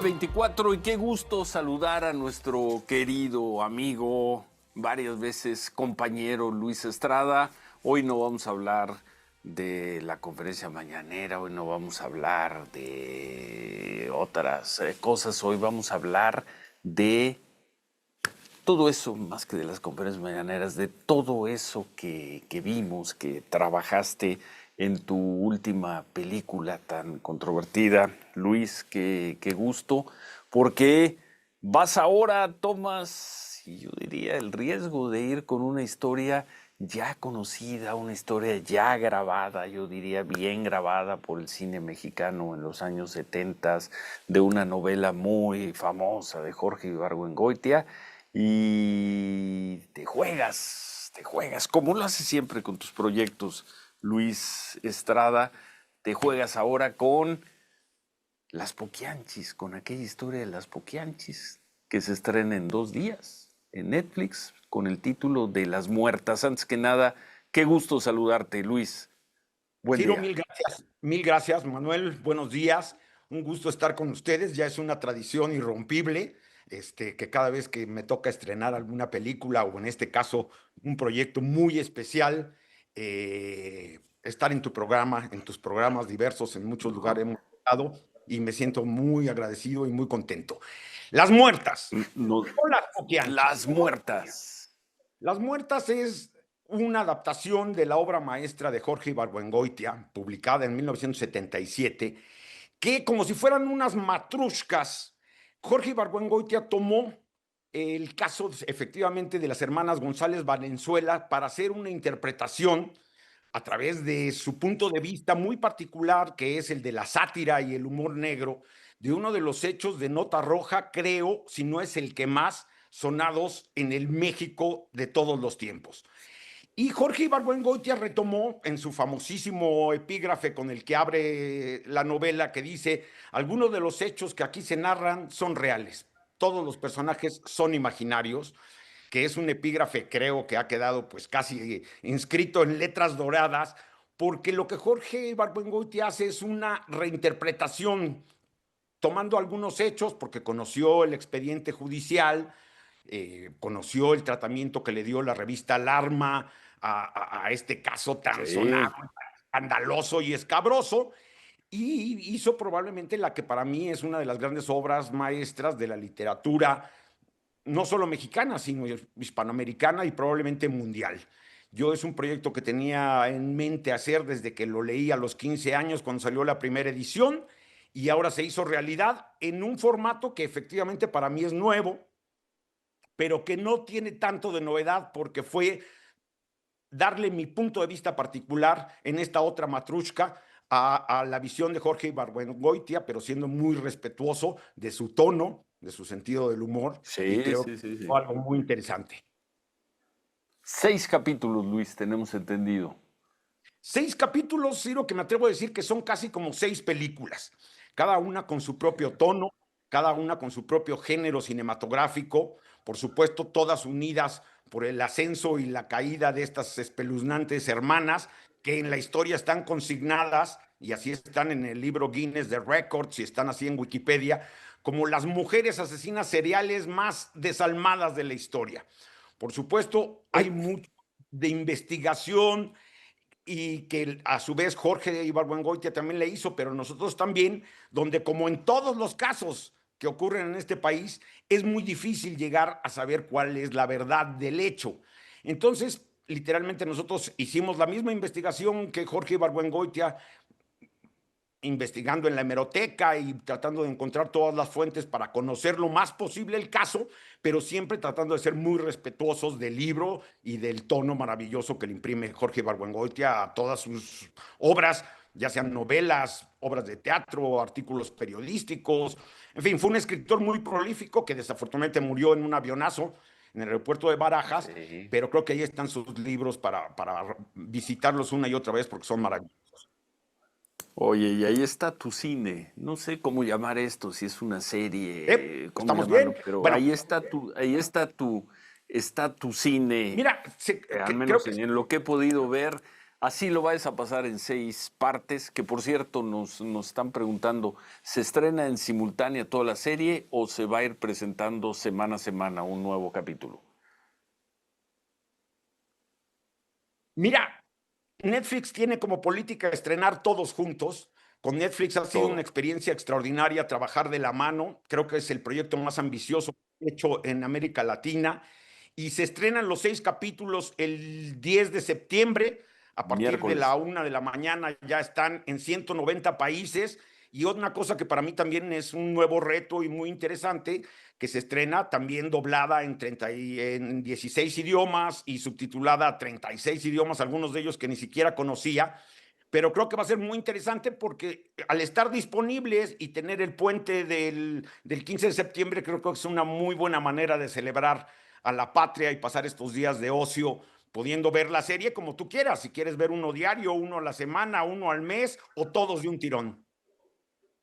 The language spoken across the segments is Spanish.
9:24 y qué gusto saludar a nuestro querido amigo, varias veces compañero Luis Estrada. Hoy no vamos a hablar de la conferencia mañanera, hoy no vamos a hablar de otras cosas, hoy vamos a hablar de todo eso, más que de las conferencias mañaneras, de todo eso que vimos, que trabajaste en tu última película tan controvertida. Luis, qué gusto, porque vas ahora, tomas, yo diría, el riesgo de ir con una historia ya conocida, una historia ya grabada, yo diría bien grabada por el cine mexicano en los años 70, de una novela muy famosa de Jorge Ibargüengoitia, y te juegas, como lo haces siempre con tus proyectos, Luis Estrada, te juegas ahora con Las Poquianchis, con aquella historia de Las Poquianchis que se estrena en 2 días en Netflix con el título de Las Muertas. Antes que nada, qué gusto saludarte, Luis. Buen Ciro, día. mil gracias, Manuel, buenos días, un gusto estar con ustedes, ya es una tradición irrompible, que cada vez que me toca estrenar alguna película o en este caso un proyecto muy especial, estar en tu programa, en tus programas diversos, en muchos lugares hemos estado y me siento muy agradecido y muy contento. Las Muertas, No, o Las Poquianchis. Las Muertas. Las Muertas es una adaptación de la obra maestra de Jorge Ibargüengoitia, publicada en 1977, que como si fueran unas matrushkas, Jorge Ibargüengoitia tomó el caso efectivamente de las hermanas González Valenzuela para hacer una interpretación a través de su punto de vista muy particular, que es el de la sátira y el humor negro, de uno de los hechos de nota roja, creo, si no es el que más sonados en el México de todos los tiempos. Y Jorge Ibargüengoitia retomó en su famosísimo epígrafe con el que abre la novela, que dice: algunos de los hechos que aquí se narran son reales, todos los personajes son imaginarios, que es un epígrafe, creo que ha quedado pues casi inscrito en letras doradas, porque lo que Jorge Ibargüengoitia hace es una reinterpretación, tomando algunos hechos, porque conoció el expediente judicial, conoció el tratamiento que le dio la revista Alarma a este caso tan Sí. sonado, escandaloso y escabroso, y hizo probablemente la que para mí es una de las grandes obras maestras de la literatura, no solo mexicana, sino hispanoamericana y probablemente mundial. Yo es un proyecto que tenía en mente hacer desde que lo leí a los 15 años cuando salió la primera edición y ahora se hizo realidad en un formato que efectivamente para mí es nuevo, pero que no tiene tanto de novedad porque fue darle mi punto de vista particular en esta otra matrushka a la visión de Jorge Ibargüengoitia, pero siendo muy respetuoso de su tono, de su sentido del humor, y Sí, creo que sí, sí, sí. fue algo muy interesante. 6 capítulos, Luis, tenemos entendido. 6 capítulos, Ciro, que me atrevo a decir que son casi como 6 películas, cada una con su propio tono, cada una con su propio género cinematográfico, por supuesto, todas unidas por el ascenso y la caída de estas espeluznantes hermanas que en la historia están consignadas, y así están en el libro Guinness de Records y están así en Wikipedia, como las mujeres asesinas seriales más desalmadas de la historia. Por supuesto, hay mucho de investigación y que a su vez Jorge Ibargüengoitia también le hizo, pero nosotros también, donde como en todos los casos que ocurren en este país, es muy difícil llegar a saber cuál es la verdad del hecho. Entonces, literalmente nosotros hicimos la misma investigación que Jorge Ibargüengoitia, investigando en la hemeroteca y tratando de encontrar todas las fuentes para conocer lo más posible el caso, pero siempre tratando de ser muy respetuosos del libro y del tono maravilloso que le imprime Jorge Ibargüengoitia a todas sus obras, ya sean novelas, obras de teatro, artículos periodísticos. En fin, fue un escritor muy prolífico que desafortunadamente murió en un avionazo en el aeropuerto de Barajas, Sí. pero creo que ahí están sus libros para visitarlos una y otra vez porque son maravillosos. Oye, y ahí está tu cine. No sé cómo llamar esto, si es una serie, cómo ¿Estamos bien? llamarlo, pero Bueno, está tu cine, mira, al creo menos que en lo que he podido ver. Así lo vais a pasar en 6 partes, que por cierto nos están preguntando, ¿se estrena en simultánea toda la serie o se va a ir presentando semana a semana un nuevo capítulo? Mira, Netflix tiene como política estrenar todos juntos. Con Netflix ha sido una Todo. experiencia extraordinaria trabajar de la mano. Creo que es el proyecto más ambicioso hecho en América Latina. Y se estrenan los 6 capítulos el 10 de septiembre. A partir de la Miércoles. 1 de la mañana ya están en 190 países. Y una cosa que para mí también es un nuevo reto y muy interesante, que se estrena también doblada en 16 idiomas y subtitulada a 36 idiomas, algunos de ellos que ni siquiera conocía, pero creo que va a ser muy interesante porque al estar disponibles y tener el puente del 15 de septiembre, creo que es una muy buena manera de celebrar a la patria y pasar estos días de ocio pudiendo ver la serie como tú quieras, si quieres ver uno diario, uno a la semana, uno al mes o todos de un tirón.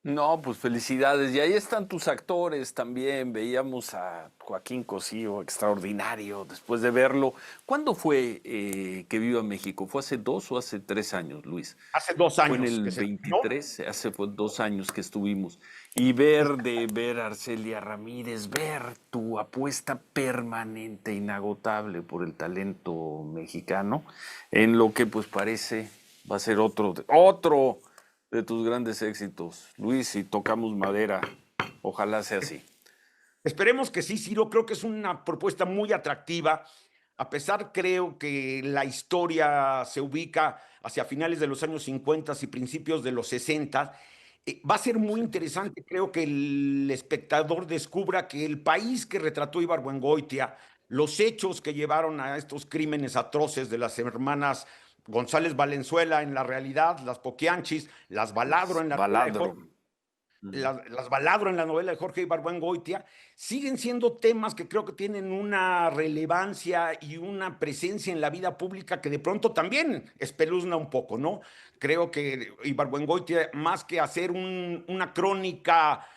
No, pues felicidades. Y ahí están tus actores también. Veíamos a Joaquín Cosío, extraordinario, después de verlo. ¿Cuándo fue que vino a México? ¿Fue hace 2 o hace 3 años, Luis? Hace dos Fue en años el que se estrenó. 23, fue 2 años que estuvimos. Y ver a Arcelia Ramírez, ver tu apuesta permanente, inagotable por el talento mexicano, en lo que pues parece va a ser otro de tus grandes éxitos. Luis, si tocamos madera, ojalá sea así. Esperemos que sí, Ciro. Creo que es una propuesta muy atractiva. A pesar, creo que la historia se ubica hacia finales de los años 50 y principios de los 60. Va a ser muy Sí. interesante, creo que el espectador descubra que el país que retrató Ibargüengoitia, los hechos que llevaron a estos crímenes atroces de las hermanas González Valenzuela en la realidad, las Poquianchis, las Baladro en la novela de Baladro. Jorge las Baladro en la novela de Jorge Ibargüengoitia, siguen siendo temas que creo que tienen una relevancia y una presencia en la vida pública que de pronto también espeluzna un poco, ¿no? Creo que Ibargüengoitia, más que hacer una crónica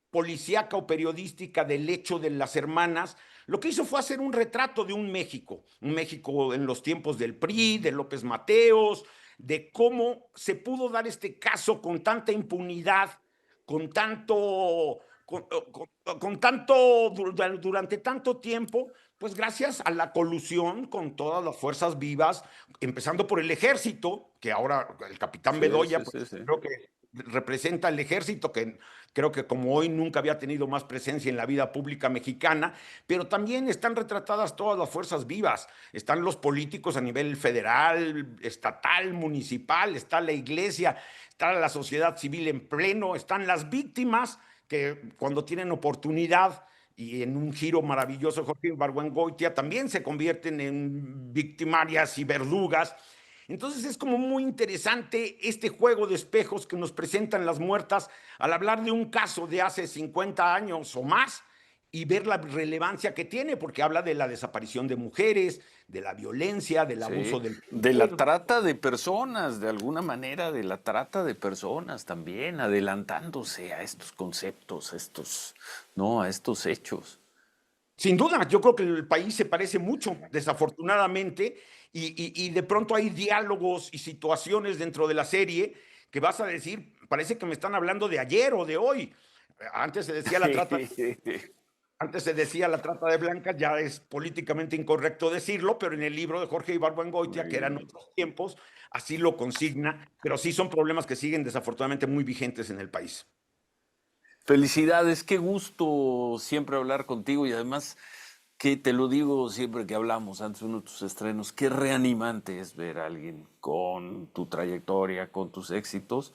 policíaca o periodística del hecho de las hermanas, lo que hizo fue hacer un retrato de un México en los tiempos del PRI, de López Mateos, de cómo se pudo dar este caso con tanta impunidad, con tanto, con tanto, durante tanto tiempo, pues gracias a la colusión con todas las fuerzas vivas, empezando por el ejército, que ahora el capitán Sí, Bedoya, sí, pues sí, sí. creo que representa el ejército, que creo que como hoy nunca había tenido más presencia en la vida pública mexicana, pero también están retratadas todas las fuerzas vivas, están los políticos a nivel federal, estatal, municipal, está la iglesia, está la sociedad civil en pleno, están las víctimas que cuando tienen oportunidad y en un giro maravilloso, Jorge Barguengoitia, también se convierten en victimarias y verdugas. Entonces es como muy interesante este juego de espejos que nos presentan las muertas al hablar de un caso de hace 50 años o más y ver la relevancia que tiene, porque habla de la desaparición de mujeres, de la violencia, del Sí, abuso del de la poder. trata de personas, de alguna manera, de la trata de personas también, adelantándose a estos conceptos, no, a estos hechos. Sin duda, yo creo que el país se parece mucho, desafortunadamente, y de pronto hay diálogos y situaciones dentro de la serie que vas a decir, parece que me están hablando de ayer o de hoy. Antes se decía la trata, antes se decía la trata de blancas, ya es políticamente incorrecto decirlo, pero en el libro de Jorge Ibargüengoitia, que eran otros tiempos, así lo consigna, pero sí son problemas que siguen desafortunadamente muy vigentes en el país. Felicidades, qué gusto siempre hablar contigo y además que te lo digo siempre que hablamos antes de uno de tus estrenos, qué reanimante es ver a alguien con tu trayectoria, con tus éxitos,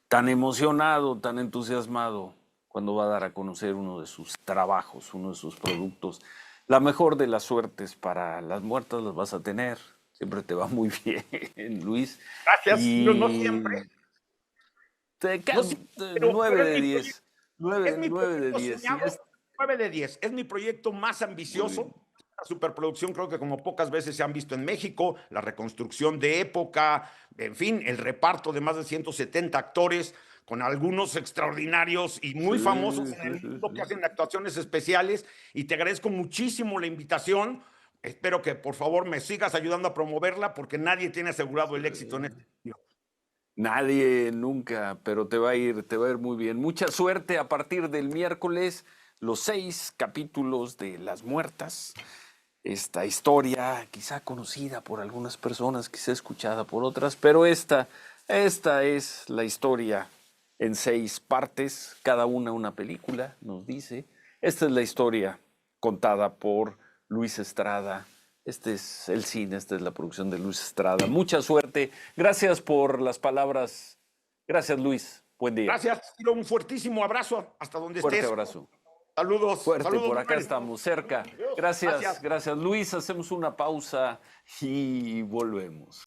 tan emocionado, tan entusiasmado cuando va a dar a conocer uno de sus trabajos, uno de sus productos. La mejor de las suertes para las muertas las vas a tener. Siempre te va muy bien, Luis. Gracias, no, no siempre, Y te no ca- siempre, nueve pero de 10. es 9, mi 9 de proyecto 10. Y soñado, 9 de 10. Es mi proyecto más muy bien. ambicioso. Una superproducción, creo que como pocas veces se han visto en México, la reconstrucción de época, en fin, el reparto de más de 170 actores, con algunos extraordinarios y muy famosos Sí, en sí, el sí, mundo que sí. hacen actuaciones especiales. Y te agradezco muchísimo la invitación, Espero que por favor me sigas ayudando a promoverla porque nadie tiene asegurado el éxito en este sentido. Nadie nunca, pero te va a ir muy bien. Mucha suerte a partir del miércoles, los 6 capítulos de Las Muertas. Esta historia, quizá conocida por algunas personas, quizá escuchada por otras, pero esta es la historia en 6 partes, cada una película, nos dice. Esta es la historia contada por Luis Estrada. Este es el cine, esta es la producción de Luis Estrada. Mucha suerte. Gracias por las palabras. Gracias, Luis. Buen día. Gracias, Ciro, un fuertísimo abrazo hasta donde Fuerte estés. abrazo. Saludos. Fuerte, Saludos, por acá Manuel. estamos, cerca. Gracias. Gracias, Luis. Hacemos una pausa y volvemos.